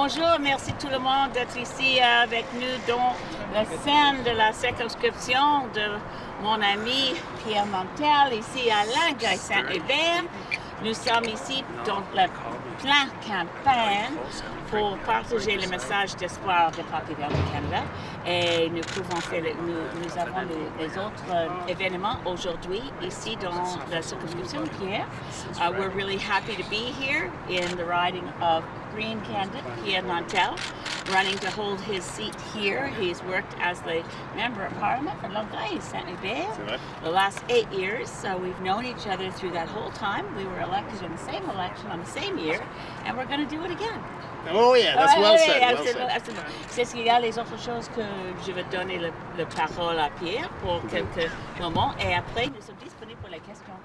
Bonjour, merci tout le monde d'être ici avec nous dans la scène de la circonscription de mon ami Pierre Nantel, ici à Longueuil-Saint-Hubert. Nous sommes ici dans la pleine campagne pour partager le message d'espoir du Parti vert du Canada. Et nous avons les autres événements aujourd'hui ici dans la circonscription Pierre. We're really happy to be here in the riding of Green candidate Pierre Nantel, running to hold his seat here. He's worked as the member of parliament for Longueuil, Saint-Hubert, the last 8 years. So we've known each other through that whole time. We were elected in the same election on the same year, and we're going to do it again. Oh yeah, that's well said. Absolument. C'est ce qu'il y a les autres choses que je vais donner la parole à Pierre pour quelques moments, et après nous sommes disponibles pour les questions.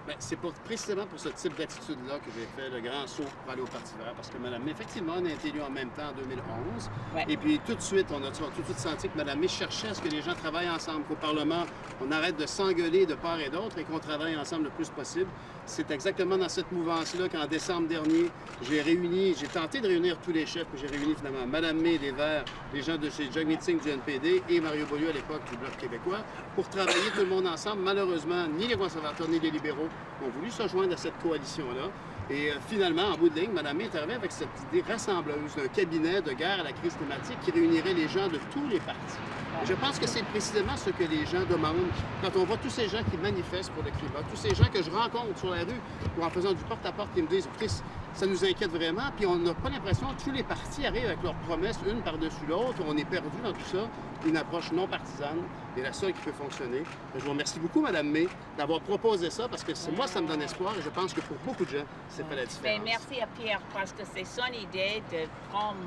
Ben, c'est précisément pour ce type d'attitude-là que j'ai fait le grand saut pour aller au Parti vert, parce que Mme May, effectivement, on a été élue en même temps en 2011. Ouais. Et puis tout de suite, on a tout de suite senti que Mme May cherchait à ce que les gens travaillent ensemble, qu'au Parlement, on arrête de s'engueuler de part et d'autre et qu'on travaille ensemble le plus possible. C'est exactement dans cette mouvance-là qu'en décembre dernier, j'ai tenté de réunir tous les chefs, puis j'ai réuni finalement Mme May des Verts, les gens de chez Jug Meeting du NPD et Mario Beaulieu à l'époque du Bloc québécois, pour travailler tout le monde ensemble. Malheureusement, ni les conservateurs ni les libéraux ont voulu se joindre à cette coalition-là. Et finalement, en bout de ligne, Mme May est arrivée avec cette idée rassembleuse d'un cabinet de guerre à la crise climatique qui réunirait les gens de tous les partis. Et je pense que c'est précisément ce que les gens demandent quand on voit tous ces gens qui manifestent pour le climat, tous ces gens que je rencontre sur la rue ou en faisant du porte-à-porte qui me disent « Écoutez, ça nous inquiète vraiment », puis on n'a pas l'impression que tous les partis arrivent avec leurs promesses une par-dessus l'autre. On est perdu dans tout ça. Une approche non partisane est la seule qui peut fonctionner. Je vous remercie beaucoup, Mme May, d'avoir proposé ça, parce que moi, ça me donne espoir et je pense que pour beaucoup de gens, c'est pas la différence. Bien, merci à Pierre, parce que c'est son idée de prendre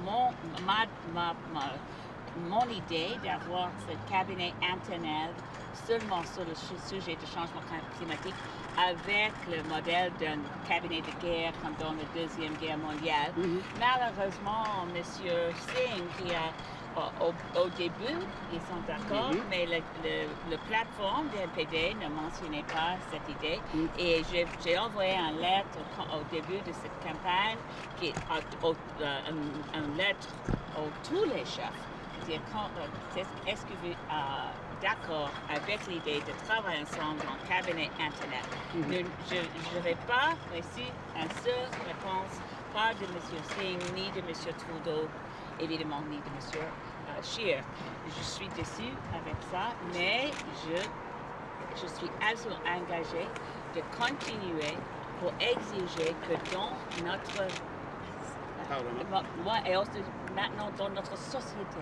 mon idée d'avoir ce cabinet interne seulement sur le sujet du changement climatique avec le modèle d'un cabinet de guerre comme dans la Deuxième Guerre mondiale. Malheureusement, M. Singh, qui a au début, ils sont d'accord, mais le plateforme du NPD ne mentionnait pas cette idée. Et j'ai envoyé une lettre au début de cette campagne, une lettre à tous les chefs. Est-ce que vous êtes d'accord avec l'idée de travailler ensemble en cabinet internet? Je n'avais pas reçu une seule réponse, pas de M. Singh, ni de M. Trudeau, évidemment, ni de M. Scheer. Je suis déçue avec ça, mais je suis absolument engagée de continuer pour exiger que dans notre et aussi maintenant dans notre société,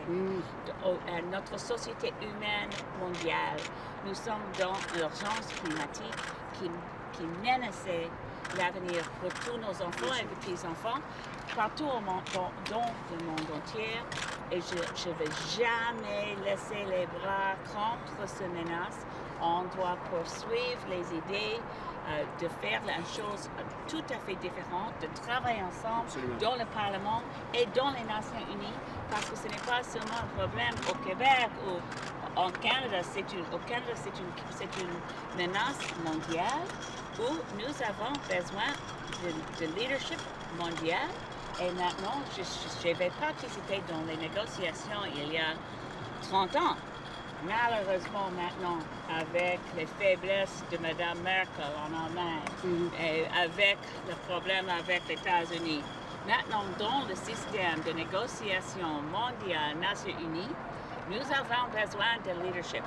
notre société humaine mondiale, nous sommes dans l'urgence climatique qui menaçait l'avenir pour tous nos enfants et petits-enfants partout dans le monde entier. Et je ne vais jamais laisser les bras contre ces menaces. On doit poursuivre les idées de faire une chose tout à fait différente, de travailler ensemble dans le Parlement et dans les Nations Unies, parce que ce n'est pas seulement un problème au Québec ou en Canada. Au Canada, c'est une menace mondiale où nous avons besoin de leadership mondial. Et maintenant, j'avais participé dans les négociations il y a 30 ans. Malheureusement, maintenant, avec les faiblesses de Mme Merkel en Allemagne et avec le problème avec les États-Unis, maintenant, dans le système de négociation mondiale Nations Unies, nous avons besoin de leadership.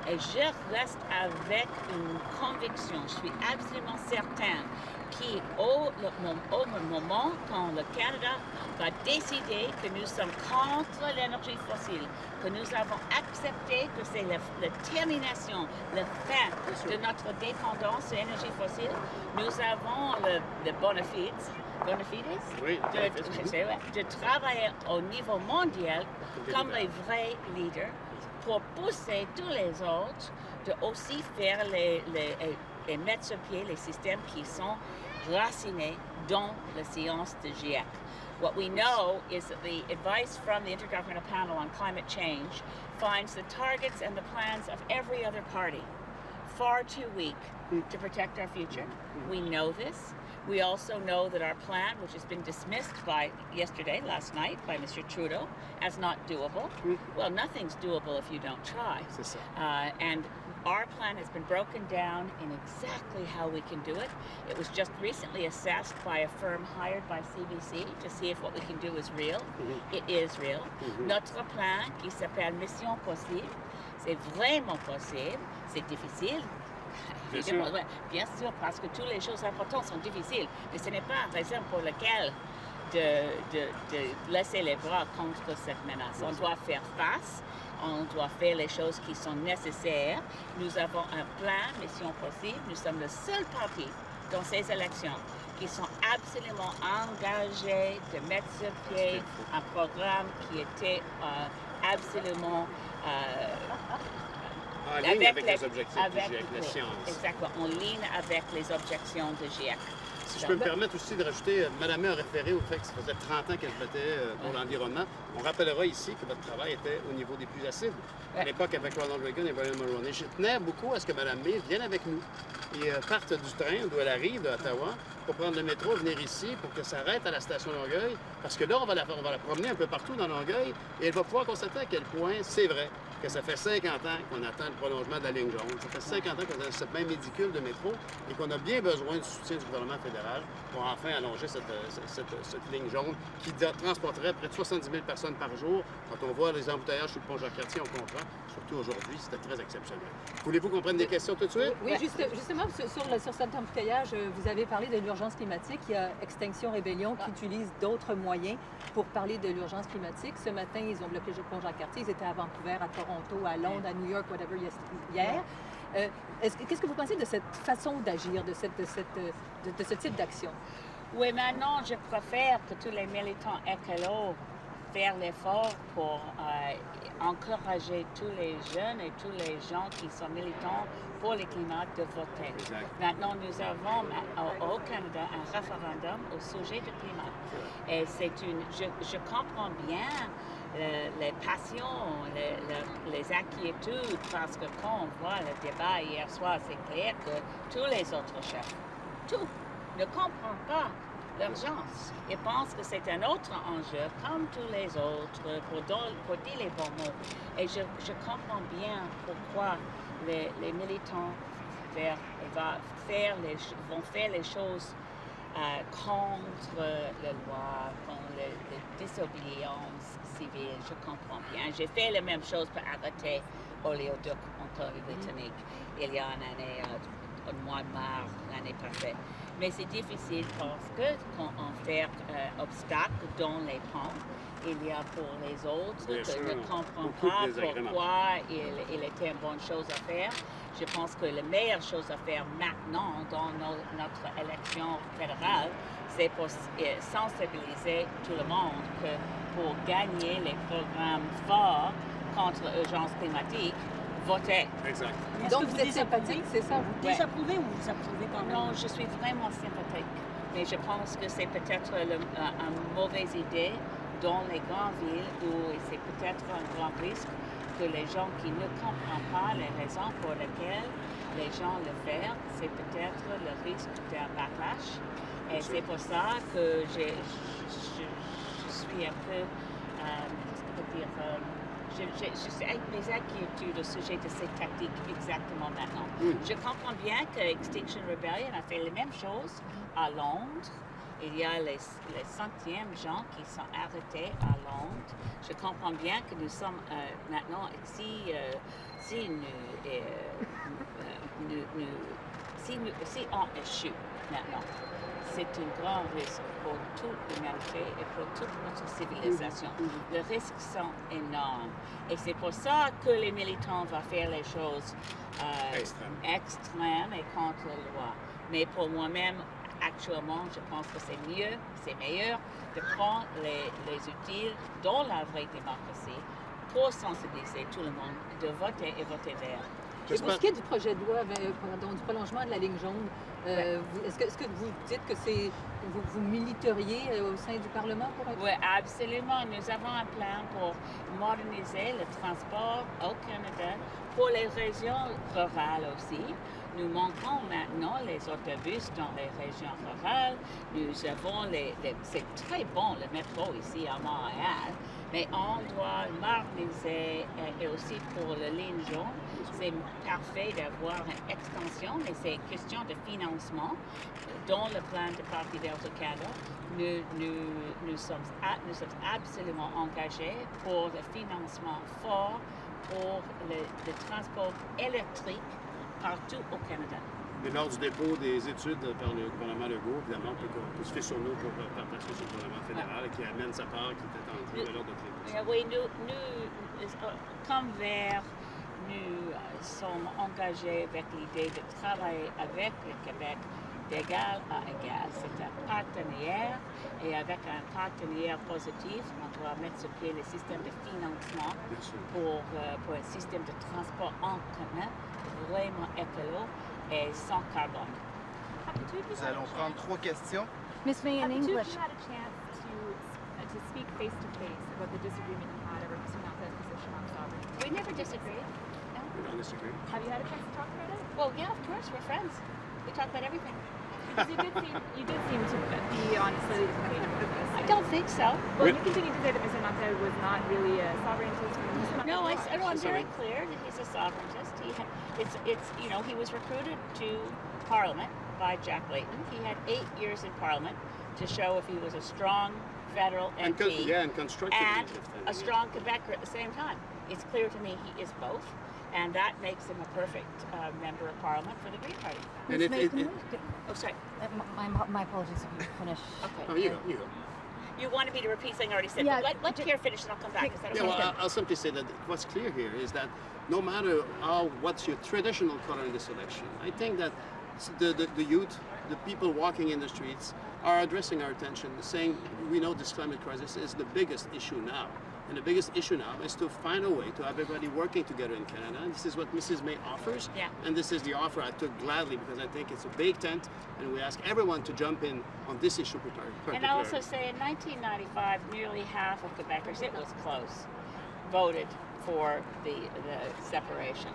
Et je reste avec une conviction, je suis absolument certaine qu'au moment quand le Canada va décider que nous sommes contre l'énergie fossile, que nous avons accepté que c'est la termination, la fin de notre dépendance à l'énergie fossile, nous avons le bénéfice de travailler au niveau mondial comme les vrais leaders pour pousser tous les autres de aussi faire et mettre sur pied les systèmes qui sont racinés dans la science de GIEC. What we know is that the advice from the Intergovernmental Panel on Climate Change finds the targets and the plans of every other party far too weak to protect our future. We know this. We also know that our plan, which has been dismissed last night, by Mr. Trudeau, as not doable. Well, nothing's doable if you don't try. And our plan has been broken down in exactly how we can do it. It was just recently assessed by a firm hired by CBC to see if what we can do is real. It is real. Notre plan, qui s'appelle Mission Possible, c'est vraiment possible. C'est difficile. Bien sûr, parce que toutes les choses importantes sont difficiles, mais ce n'est pas une raison pour laquelle de laisser les bras contre cette menace. On doit faire face, on doit faire les choses qui sont nécessaires. Nous avons un plan, Mission Possible. Nous sommes le seul parti dans ces élections qui sont absolument engagés de mettre sur pied un programme qui était absolument... en ligne avec les objectifs du GIEC, la science. Exactement, en ligne avec les objections du GIEC. Si je peux me permettre aussi de rajouter, Madame a référé au fait que ça faisait 30 ans qu'elle battait pour l'environnement. On rappellera ici que votre travail était au niveau des plus acides. À l'époque, avec Ronald Reagan et Brian Mulroney, je tenais beaucoup à ce que Mme May vienne avec nous et parte du train d'où elle arrive, d'Ottawa, pour prendre le métro, venir ici, pour qu'elle s'arrête à la station Longueuil, parce que là, on va la promener un peu partout dans Longueuil, et elle va pouvoir constater à quel point c'est vrai que ça fait 50 ans qu'on attend le prolongement de la ligne jaune. Ça fait 50 ans qu'on a cette même édicule de métro et qu'on a bien besoin du soutien du gouvernement fédéral pour enfin allonger cette ligne jaune qui transporterait près de 70 000 personnes par jour. Quand on voit les embouteillages sur le pont Jacques-Cartier, on comprend. Surtout aujourd'hui, c'était très exceptionnel. Voulez-vous qu'on prenne des questions tout de suite? Oui, justement, sur cet embouteillage, vous avez parlé de l'urgence climatique. Il y a Extinction Rébellion qui utilise d'autres moyens pour parler de l'urgence climatique. Ce matin, ils ont bloqué le pont Jacques-Cartier. Ils étaient à Vancouver, à Toronto, à Londres, à New York, whatever, hier. Qu'est-ce que vous pensez de cette façon d'agir, de ce type d'action? Oui, maintenant, je préfère que tous les militants écolos fassent l'effort pour encourager tous les jeunes et tous les gens qui sont militants pour le climat de voter. Exact. Maintenant, nous avons au Canada un référendum au sujet du climat. Et je comprends bien les passions, les inquiétudes, parce que quand on voit le débat hier soir, c'est clair que tous les autres chefs, ne comprennent pas l'urgence. Ils pensent que c'est un autre enjeu, comme tous les autres, pour dire les bons mots. Et je comprends bien pourquoi les militants vont faire les choses contre la loi, contre la désobéissance civile. Je comprends bien. J'ai fait la même chose pour arrêter oléoduc en Colombie-Britannique il y a une année, au mois de mars l'année passée. Mais c'est difficile parce que quand on fait obstacle dans les ponts, il y a pour les autres qui ne comprennent pas pourquoi il était une bonne chose à faire. Je pense que la meilleure chose à faire maintenant dans notre élection fédérale, c'est pour sensibiliser tout le monde que pour gagner les programmes forts contre l'urgence climatique, voter. Exact. Donc vous êtes sympathique, c'est ça? Vous désapprouvez ou vous approuvez quand même? Non, je suis vraiment sympathique, mais je pense que c'est peut-être une mauvaise idée dans les grandes villes où c'est peut-être un grand risque que les gens qui ne comprennent pas les raisons pour lesquelles les gens le font, c'est peut-être le risque d'un backlash. Et c'est pour ça que je suis un peu, je suis avec mes inquiétudes au sujet de ces tactiques exactement maintenant. Je comprends bien que Extinction Rebellion a fait la même chose à Londres. Il y a les centièmes gens qui sont arrêtés à Londres. Je comprends bien que nous sommes maintenant, si on échoue maintenant, c'est un grand risque pour toute l'humanité et pour toute notre civilisation. Les risques sont énormes. Et c'est pour ça que les militants vont faire les choses extrêmes et contre la loi. Mais pour moi-même, actuellement, je pense que c'est meilleur de prendre les outils dans la vraie démocratie pour sensibiliser tout le monde de voter et voter vert. Et pour ce qui est du projet de loi, du prolongement de la ligne jaune, est-ce que vous dites que vous militeriez au sein du Parlement pour un... Oui, absolument. Nous avons un plan pour moderniser le transport au Canada pour les régions rurales aussi. Nous manquons maintenant les autobus dans les régions rurales. Nous avons c'est très bon le métro ici à Montréal, mais on doit moderniser et aussi pour la ligne jaune. C'est parfait d'avoir une extension, mais c'est une question de financement. Dans le plan de Parti vert au Canada, nous sommes absolument engagés pour le financement fort pour le transport électrique partout au Canada. Mais lors du dépôt des études par le gouvernement Legault, évidemment, on peut se fier sur nous pour passer sur le gouvernement fédéral qui amène sa part qui est attendue à l'ordre de tribunal. Oui, nous, comme Vert, nous sommes engagés avec l'idée de travailler avec le Québec d'égal à égal. C'est un partenaire et avec un partenaire positif, on doit mettre sur pied le système de financement pour un système de transport en commun vraiment écolo et sans carbone. Nous allons prendre 3 questions. Miss May in English. Have you had a chance to speak face to face about the disagreement you had over Mr. Nantel's position on sovereignty? We never disagreed. No. We don't disagree. Have you had a chance to talk about it? Well, yeah, of course, we're friends. We talk about everything. Because you did seem to be on slightly different page with this. I don't think so. Well, you continue to say that Mr. Nantel was not really a sovereigntist. No, I'm very clear that he's a sovereigntist. He was recruited to Parliament by Jack Layton. He had 8 years in Parliament to show if he was a strong federal MP and constructive and a strong Quebecer at the same time. It's clear to me he is both, and that makes him a perfect member of Parliament for the Green Party. And Oh, sorry. My apologies if you finish. Okay. Oh, you go. You wanted me to repeat something I already said. Yeah, Let Pierre finish and I'll come back. Is that okay? Well, I'll simply say that what's clear here is that no matter what's your traditional color in this election, I think that the youth, the people walking in the streets are addressing our attention, saying we know this climate crisis is the biggest issue now. And the biggest issue now is to find a way to have everybody working together in Canada. And this is what Mrs. May offers. Yeah. And this is the offer I took gladly because I think it's a big tent and we ask everyone to jump in on this issue particularly. And I also say in 1995, nearly half of Quebecers, it was close, voted for the separation.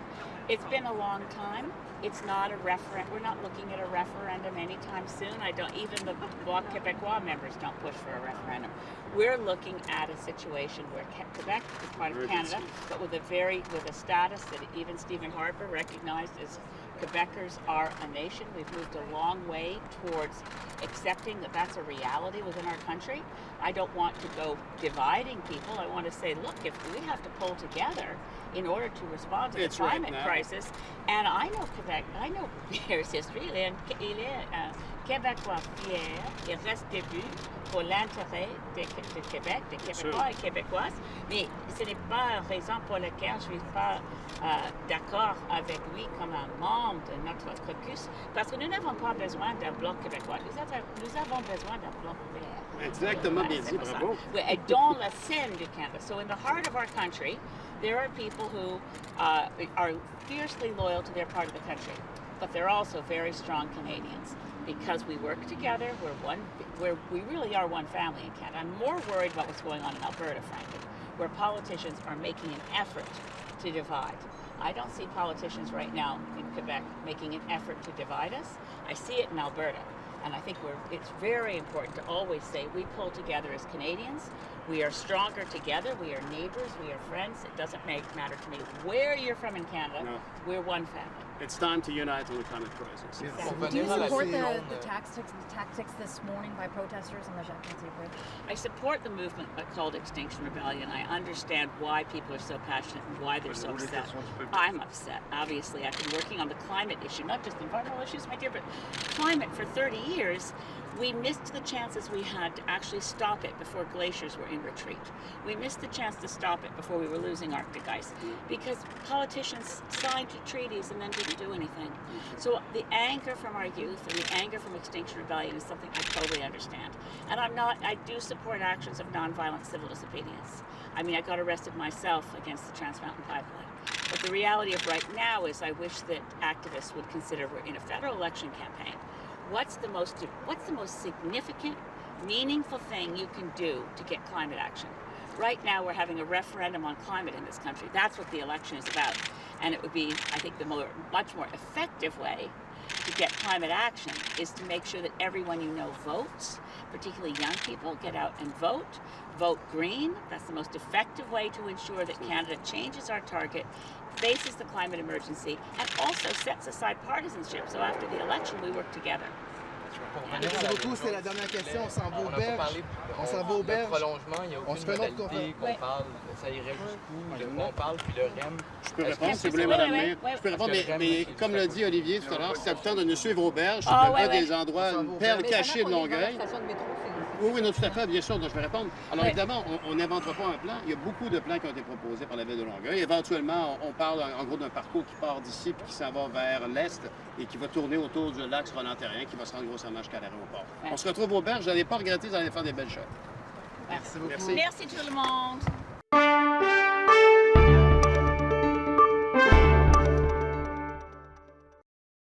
It's been a long time. It's not a referendum. We're not looking at a referendum anytime soon. Even the Bloc Québécois members don't push for a referendum. We're looking at a situation where Quebec is part of Canada, but with a status that even Stephen Harper recognized as Quebecers are a nation. We've moved a long way towards accepting that that's a reality within our country. I don't want to go dividing people. I want to say, look, if we have to pull together in order to respond to the climate crisis, and I know Quebec, I know Pierre's history, il est un Québécois fier, il reste debout pour l'intérêt de Québec, des Québécois et Québécoises, mais ce n'est pas la raison pour laquelle je ne suis pas d'accord avec lui comme un membre de notre caucus, parce que nous n'avons pas besoin d'un bloc québécois, nous avons besoin d'un bloc vert. Exactement, bien dit, bravo. Dans la scène du Canada. So in the heart of our country, there are people who are fiercely loyal to their part of the country, but they're also very strong Canadians because we work together. We really are one family in Canada. I'm more worried about what's going on in Alberta, frankly, where politicians are making an effort to divide. I don't see politicians right now in Quebec making an effort to divide us. I see it in Alberta. And I think it's very important to always say we pull together as Canadians. We are stronger together. We are neighbors. We are friends. It doesn't matter to me where you're from in Canada. No. We're one family. It's time to unite on the climate crisis. Exactly. Do you support the tactics this morning by protesters on the Jacques-Cartier Bridge? I support the movement called Extinction Rebellion. I understand why people are so passionate and why they're so upset. I'm upset. Obviously, I've been working on the climate issue, not just environmental issues, my dear, but climate for 30 years. We missed the chances we had to actually stop it before glaciers were in retreat. We missed the chance to stop it before we were losing Arctic ice because politicians signed treaties and then didn't do anything. So the anger from our youth and the anger from Extinction Rebellion is something I totally understand. And I do support actions of nonviolent civil disobedience. I mean, I got arrested myself against the Trans Mountain Pipeline. But the reality of right now is I wish that activists would consider we're in a federal election campaign. What's the most significant, meaningful thing you can do to get climate action? Right now we're having a referendum on climate in this country. That's what the election is about. And it would be, I think, the much more effective way to get climate action is to make sure that everyone you know votes, particularly young people, get out and vote. Vote green. That's the most effective way to ensure that Canada changes our target, faces the climate emergency, and also sets aside partisanship. So after the election, we work together. Merci beaucoup, c'est la dernière question. On s'en va aux berges. On s'en va aux berges. Prolongement, il y a aucune modalité qu'on parle. Ça irait jusqu'où? Le quoi on parle, puis le REM. Je peux répondre si vous voulez, Mme May. Je peux répondre, mais comme l'a dit Olivier tout à l'heure, c'est le temps de nous suivre aux berges. C'est des endroits, une perle cachée de Longueuil. Oui, non, tout à fait, bien sûr, donc je vais répondre. Alors évidemment, on n'inventera pas un plan. Il y a beaucoup de plans qui ont été proposés par la ville de Longueuil. Éventuellement, on parle en gros d'un parcours qui part d'ici puis qui s'en va vers l'est et qui va tourner autour du lac Roland-Terrien, qui va se rendre grossièrement jusqu'à l'aéroport. On se retrouve aux berges. Vous n'allez pas regretter, vous allez faire des belles choses. Merci beaucoup. Merci tout le monde.